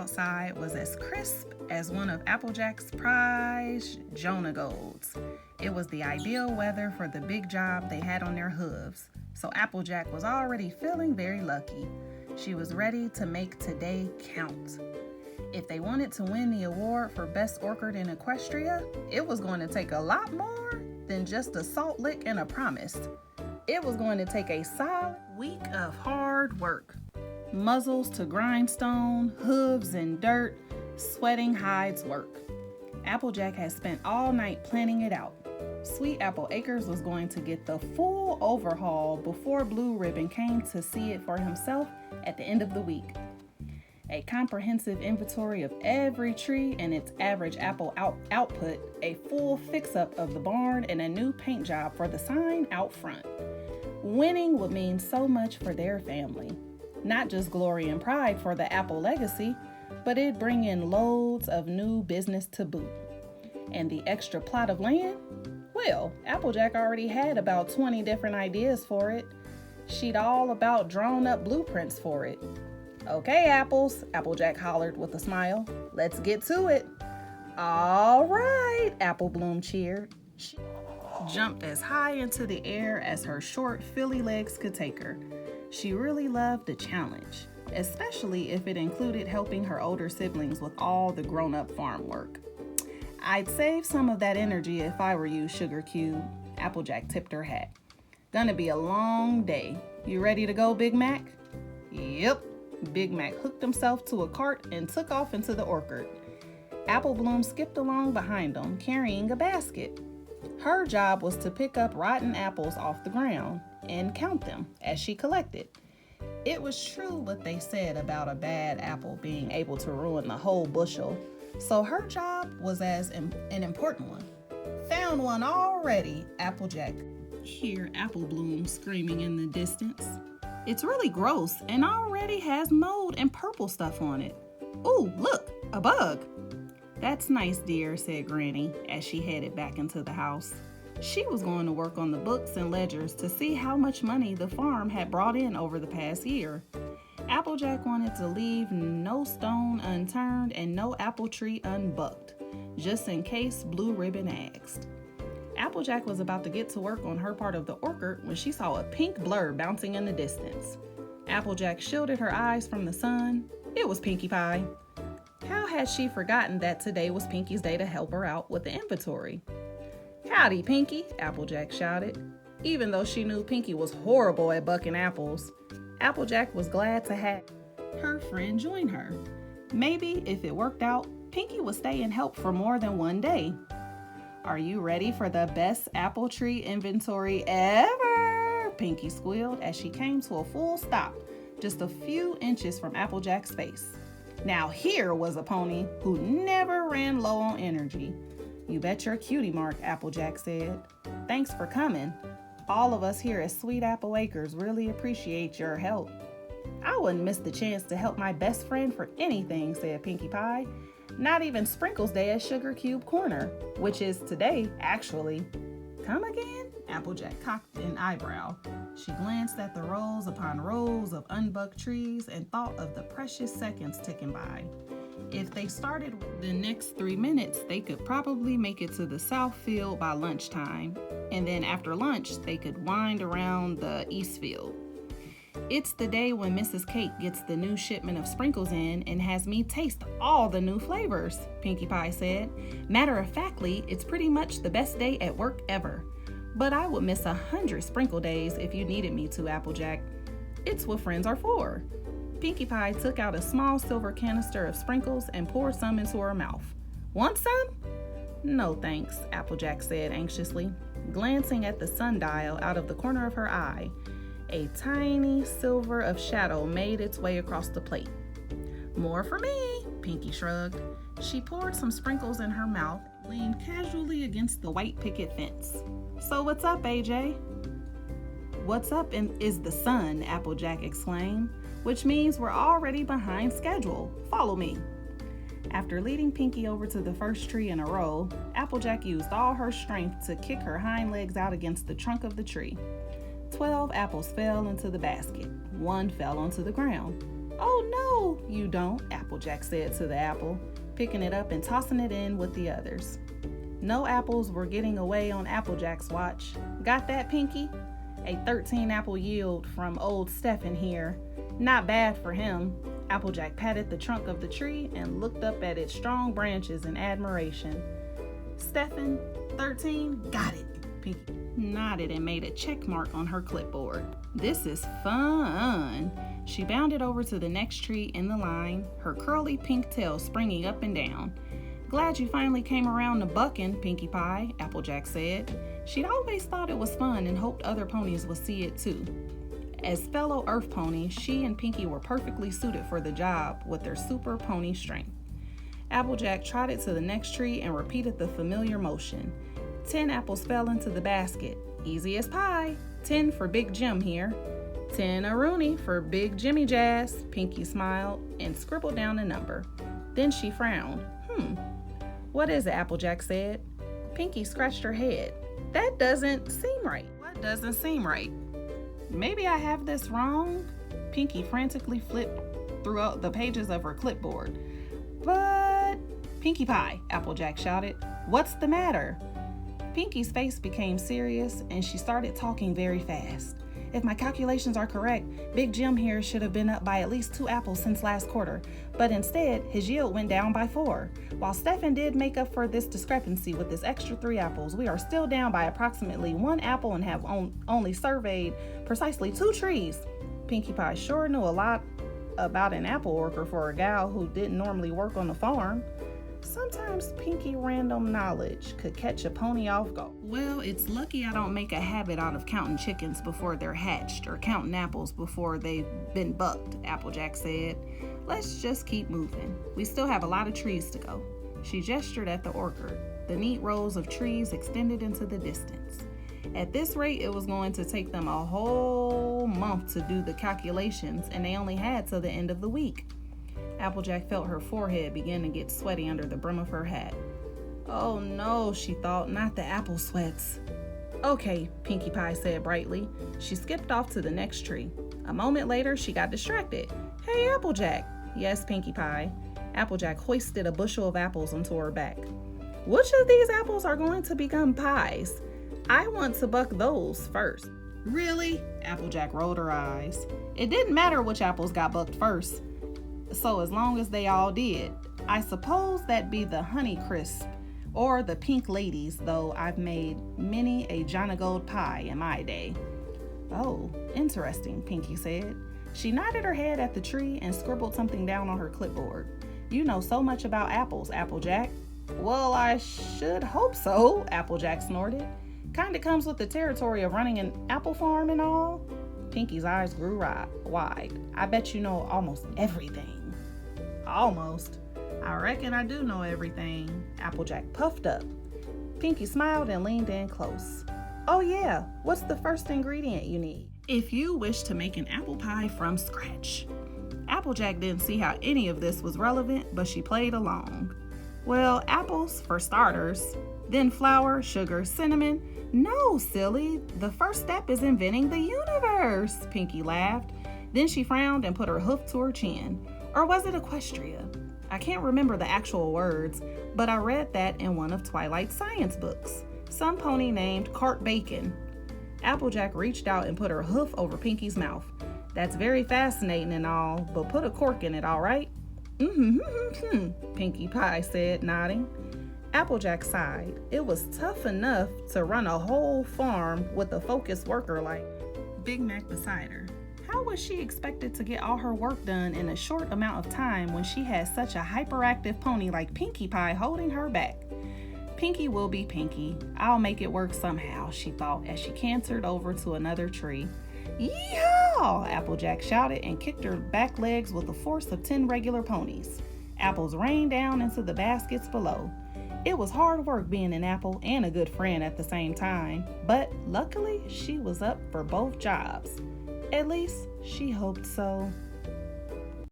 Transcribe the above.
outside was as crisp as one of Applejack's prize Jonah golds. It was the ideal weather for the big job they had on their hooves, so Applejack was already feeling very lucky. She was ready to make today count. If they wanted to win the award for Best Orchard in Equestria, it was going to take a lot more than just a salt lick and a promise. It was going to take a solid week of hard work. Muzzles to grindstone, hooves in dirt, sweating hides work. Applejack had spent all night planning it out. Sweet Apple Acres was going to get the full overhaul before Blue Ribbon came to see it for himself at the end of the week. A comprehensive inventory of every tree and its average apple output, a full fix-up of the barn, and a new paint job for the sign out front. Winning would mean so much for their family. Not just glory and pride for the Apple legacy, but it'd bring in loads of new business to boot. And the extra plot of land? Well, Applejack already had about 20 different ideas for it. She'd all about drawn up blueprints for it. "Okay, Apples," Applejack hollered with a smile. "Let's get to it." "All right," Apple Bloom cheered. She jumped as high into the air as her short, filly legs could take her. She really loved the challenge, especially if it included helping her older siblings with all the grown-up farm work. "I'd save some of that energy if I were you, Sugar Cube." Applejack tipped her hat. "Gonna be a long day. You ready to go, Big Mac?" "Yep." Big Mac hooked himself to a cart and took off into the orchard. Apple Bloom skipped along behind him, carrying a basket. Her job was to pick up rotten apples off the ground and count them as she collected. It was true what they said about a bad apple being able to ruin the whole bushel, so her job was an important one. "Found one already," Applejack heard Apple Bloom screaming in the distance. "It's really gross and already has mold and purple stuff on it. Ooh, look, a bug." "That's nice, dear," said Granny as she headed back into the house. She was going to work on the books and ledgers to see how much money the farm had brought in over the past year. Applejack wanted to leave no stone unturned and no apple tree unbucked, just in case Blue Ribbon asked. Applejack was about to get to work on her part of the orchard when she saw a pink blur bouncing in the distance. Applejack shielded her eyes from the sun. It was Pinkie Pie. How had she forgotten that today was Pinkie's day to help her out with the inventory? "Howdy, Pinkie," Applejack shouted. Even though she knew Pinkie was horrible at bucking apples, Applejack was glad to have her friend join her. Maybe if it worked out, Pinkie would stay and help for more than one day. "Are you ready for the best apple tree inventory ever?" Pinkie squealed as she came to a full stop, just a few inches from Applejack's face. Now here was a pony who never ran low on energy. "You bet your cutie mark," Applejack said. "Thanks for coming. All of us here at Sweet Apple Acres really appreciate your help." "I wouldn't miss the chance to help my best friend for anything," said Pinkie Pie. "Not even Sprinkles Day at Sugar Cube Corner, which is today, actually." "Come again?" Applejack cocked an eyebrow. She glanced at the rows upon rows of unbucked trees and thought of the precious seconds ticking by. If they started the next 3 minutes, they could probably make it to the south field by lunchtime, and then after lunch, they could wind around the east field. "It's the day when Mrs. Cake gets the new shipment of sprinkles in and has me taste all the new flavors," Pinkie Pie said. "Matter of factly, it's pretty much the best day at work ever. But I would miss 100 sprinkle days if you needed me to, Applejack. It's what friends are for." Pinkie Pie took out a small silver canister of sprinkles and poured some into her mouth. "Want some?" "No, thanks," Applejack said anxiously, glancing at the sundial out of the corner of her eye. A tiny silver of shadow made its way across the plate. "More for me," Pinkie shrugged. She poured some sprinkles in her mouth and leaned casually against the white picket fence. "So what's up, AJ?" "What's up is the sun," Applejack exclaimed, "which means we're already behind schedule. Follow me." After leading Pinkie over to the first tree in a row, Applejack used all her strength to kick her hind legs out against the trunk of the tree. 12 apples fell into the basket. 1 fell onto the ground. "Oh no, you don't," Applejack said to the apple, picking it up and tossing it in with the others. No apples were getting away on Applejack's watch. Got that, Pinky? A 13 apple yield from old Stephen here. Not bad for him. Applejack patted the trunk of the tree and looked up at its strong branches in admiration. Stephen, 13, got it. Pinky nodded and made a check mark on her clipboard. This is fun. She bounded over to the next tree in the line, her curly pink tail springing up and down. Glad you finally came around to bucking, Pinkie Pie, Applejack said. She'd always thought it was fun and hoped other ponies would see it too. As fellow Earth ponies, she and Pinkie were perfectly suited for the job with their super pony strength. Applejack trotted to the next tree and repeated the familiar motion. 10 apples fell into the basket. Easy as pie. 10 for Big Jim here. 10 a Rooney for Big Jimmy Jazz, Pinkie smiled and scribbled down a number. Then she frowned. What is it? Applejack said. Pinkie scratched her head. That doesn't seem right. What doesn't seem right? Maybe I have this wrong? Pinkie frantically flipped through the pages of her clipboard. But, Pinkie Pie, Applejack shouted. What's the matter? Pinkie's face became serious and she started talking very fast. If my calculations are correct, Big Jim here should have been up by at least 2 apples since last quarter, but instead, his yield went down by 4. While Stephen did make up for this discrepancy with his extra 3 apples, we are still down by approximately 1 apple and have only surveyed precisely 2 trees. Pinkie Pie sure knew a lot about an apple worker for a gal who didn't normally work on the farm. Sometimes Pinkie random knowledge could catch a pony off guard. Well, it's lucky I don't make a habit out of counting chickens before they're hatched or counting apples before they've been bucked, Applejack said. Let's just keep moving. We still have a lot of trees to go. She gestured at the orchard. The neat rows of trees extended into the distance. At this rate, it was going to take them a whole month to do the calculations, and they only had till the end of the week. Applejack felt her forehead begin to get sweaty under the brim of her hat. Oh no, she thought, not the apple sweats. Okay, Pinkie Pie said brightly. She skipped off to the next tree. A moment later, she got distracted. Hey, Applejack. Yes, Pinkie Pie. Applejack hoisted a bushel of apples onto her back. Which of these apples are going to become pies? I want to buck those first. Really? Applejack rolled her eyes. It didn't matter which apples got bucked first. So as long as they all did. I suppose that'd be the Honey Crisp or the Pink Ladies, though I've made many a Johnny Gold pie in my day. Oh, interesting, Pinkie said. She nodded her head at the tree and scribbled something down on her clipboard. You know so much about apples, Applejack. Well, I should hope so, Applejack snorted. Kinda comes with the territory of running an apple farm and all. Pinkie's eyes grew wide. I bet you know almost everything. Almost. I reckon I do know everything. Applejack puffed up. Pinkie smiled and leaned in close. Oh yeah, what's the first ingredient you need? If you wish to make an apple pie from scratch. Applejack didn't see how any of this was relevant, but she played along. Well, apples for starters, then flour, sugar, cinnamon. No, silly. The first step is inventing the universe, Pinkie laughed. Then she frowned and put her hoof to her chin. Or was it Equestria? I can't remember the actual words, but I read that in one of Twilight's science books. Some pony named Cart Bacon. Applejack reached out and put her hoof over Pinkie's mouth. That's very fascinating and all, but put a cork in it, all right? Pinkie Pie said, nodding. Applejack sighed. It was tough enough to run a whole farm with a focused worker like Big Mac beside her. How was she expected to get all her work done in a short amount of time when she had such a hyperactive pony like Pinkie Pie holding her back? Pinkie will be Pinkie. I'll make it work somehow, she thought as she cantered over to another tree. Yeehaw! Applejack shouted and kicked her back legs with the force of 10 regular ponies. Apples rained down into the baskets below. It was hard work being an apple and a good friend at the same time, but luckily she was up for both jobs. At least she hoped so.